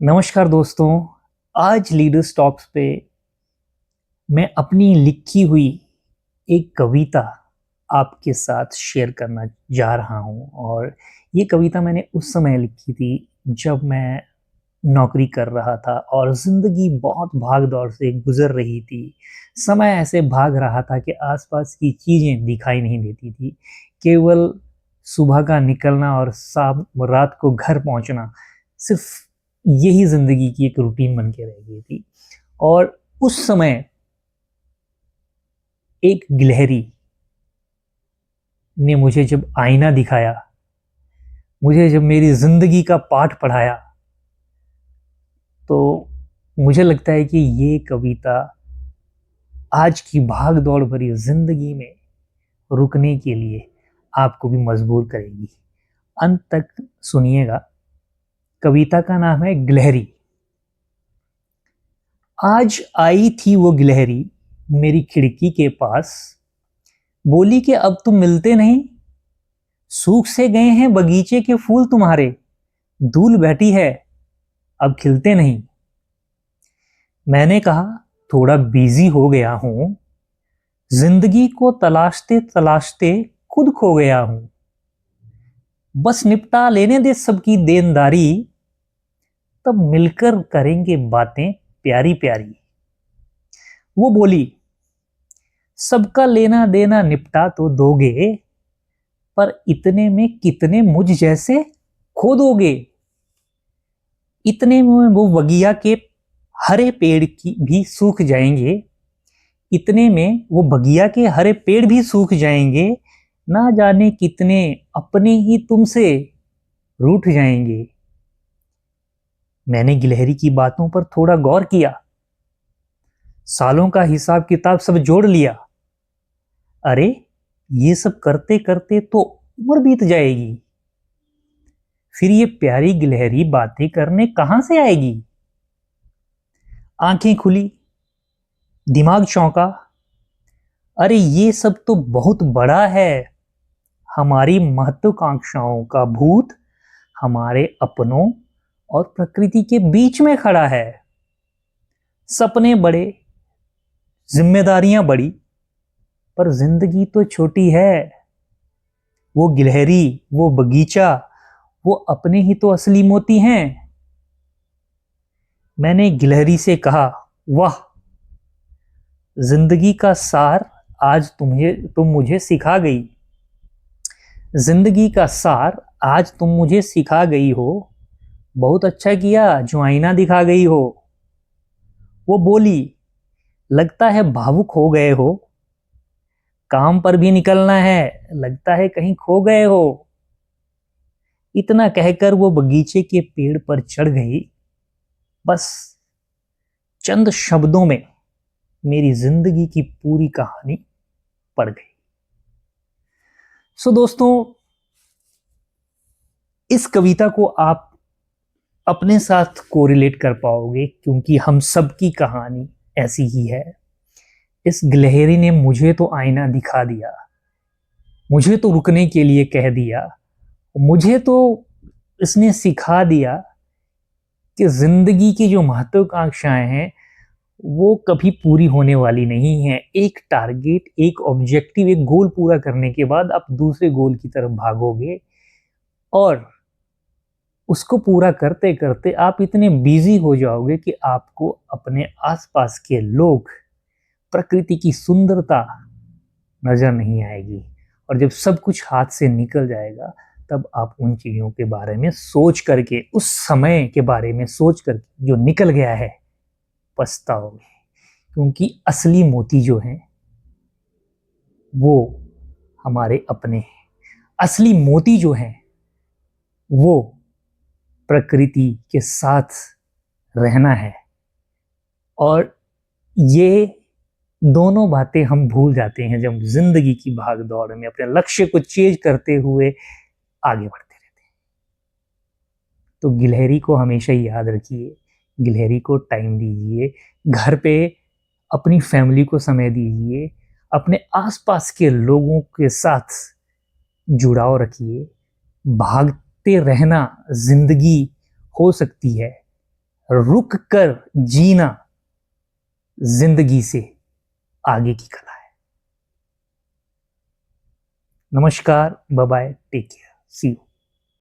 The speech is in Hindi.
नमस्कार दोस्तों। आज लीडर्स टॉक्स पे मैं अपनी लिखी हुई एक कविता आपके साथ शेयर करना जा रहा हूँ। और ये कविता मैंने उस समय लिखी थी जब मैं नौकरी कर रहा था और ज़िंदगी बहुत भाग दौड़ से गुजर रही थी। समय ऐसे भाग रहा था कि आसपास की चीज़ें दिखाई नहीं देती थी। केवल सुबह का निकलना और शाम रात को घर पहुंचना, सिर्फ यही ज़िंदगी की एक रूटीन बन के रह गई थी। और उस समय एक गिलहरी ने मुझे जब आईना दिखाया, मुझे जब मेरी ज़िंदगी का पाठ पढ़ाया, तो मुझे लगता है कि ये कविता आज की भाग दौड़ भरी ज़िंदगी में रुकने के लिए आपको भी मजबूर करेगी। अंत तक सुनिएगा। कविता का नाम है गिलहरी। आज आई थी वो गिलहरी मेरी खिड़की के पास, बोली कि अब तुम मिलते नहीं, सूख से गए हैं बगीचे के फूल तुम्हारे, धूल बैठी है अब खिलते नहीं। मैंने कहा थोड़ा बिजी हो गया हूं, जिंदगी को तलाशते तलाशते खुद खो गया हूं, बस निपटा लेने दे सबकी देनदारी, तब मिलकर करेंगे बातें प्यारी प्यारी। वो बोली सबका लेना देना निपटा तो दोगे, पर इतने में कितने मुझ जैसे खो दोगे। इतने में वो बगिया के हरे पेड़ की भी सूख जाएंगे, इतने में वो बगिया के हरे पेड़ भी सूख जाएंगे, ना जाने कितने अपने ही तुमसे रूठ जाएंगे। मैंने गिलहरी की बातों पर थोड़ा गौर किया, सालों का हिसाब किताब सब जोड़ लिया। अरे ये सब करते करते तो उम्र बीत जाएगी, फिर ये प्यारी गिलहरी बातें करने कहां से आएगी। आंखें खुली, दिमाग चौंका, अरे ये सब तो बहुत बड़ा है। हमारी महत्वाकांक्षाओं का भूत हमारे अपनों और प्रकृति के बीच में खड़ा है। सपने बड़े, जिम्मेदारियां बड़ी, पर जिंदगी तो छोटी है। वो गिलहरी, वो बगीचा, वो अपने ही तो असली मोती हैं। मैंने गिलहरी से कहा, वाह, जिंदगी का सार आज तुम मुझे सिखा गई। जिंदगी का सार आज तुम मुझे सिखा गई हो, बहुत अच्छा किया जो आईना दिखा गई हो। वो बोली लगता है भावुक हो गए हो, काम पर भी निकलना है, लगता है कहीं खो गए हो। इतना कहकर वो बगीचे के पेड़ पर चढ़ गई। बस चंद शब्दों में मेरी जिंदगी की पूरी कहानी पढ़ गई। दोस्तों, इस कविता को आप अपने साथ कोरिलेट कर पाओगे, क्योंकि हम सबकी कहानी ऐसी ही है। इस गिलहरी ने मुझे तो आईना दिखा दिया, मुझे तो रुकने के लिए कह दिया, मुझे तो इसने सिखा दिया कि जिंदगी की जो महत्वाकांक्षाएं हैं वो कभी पूरी होने वाली नहीं है। एक टारगेट, एक ऑब्जेक्टिव, एक गोल पूरा करने के बाद आप दूसरे गोल की तरफ भागोगे, और उसको पूरा करते करते आप इतने बिजी हो जाओगे कि आपको अपने आसपास के लोग, प्रकृति की सुंदरता नजर नहीं आएगी। और जब सब कुछ हाथ से निकल जाएगा, तब आप उन चीजों के बारे में सोच करके, उस समय के बारे में सोच करके जो निकल गया है, पछताओगे। क्योंकि असली मोती जो हैं वो हमारे अपने हैं। असली मोती जो हैं वो प्रकृति के साथ रहना है। और ये दोनों बातें हम भूल जाते हैं जब जिंदगी की भाग दौड़ में अपने लक्ष्य को चेज करते हुए आगे बढ़ते रहते हैं। तो गिलहरी को हमेशा याद रखिए, गिलहरी को टाइम दीजिए, घर पे अपनी फैमिली को समय दीजिए, अपने आसपास के लोगों के साथ जुड़ाव रखिए। भागते रहना जिंदगी हो सकती है, रुक कर जीना जिंदगी से आगे की कला है। नमस्कार, bye bye, take care, see you.